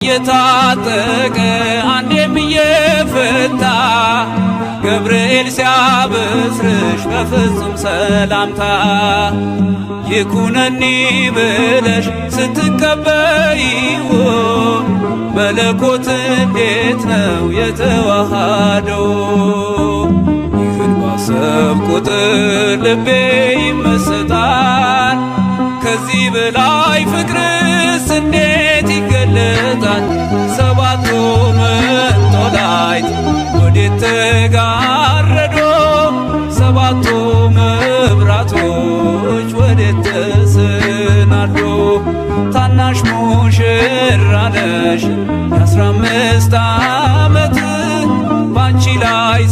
የታጠቀ አንዴም እየፈታ ገብርኤል ሲያበስርሽ በፍጹም ሰላምታ ይኩነኒ ብለሽ ስትቀበይው መለኮት እንዴት ነው የተዋሃደው? ይህን ባሰብ ቁጥር ልቤ ይመሰጣል። ከዚህ በላይ ፍቅርስ እንዴት ይገለጣል? ሰባቱ መንጦላዕት ወዴት ተጋረዶ? ሰባቱ መብራቶች ወዴት ተሰናዶ? ታናሽ ሙሽራ ነሽ የ15 ዓመት ባንቺ ላይ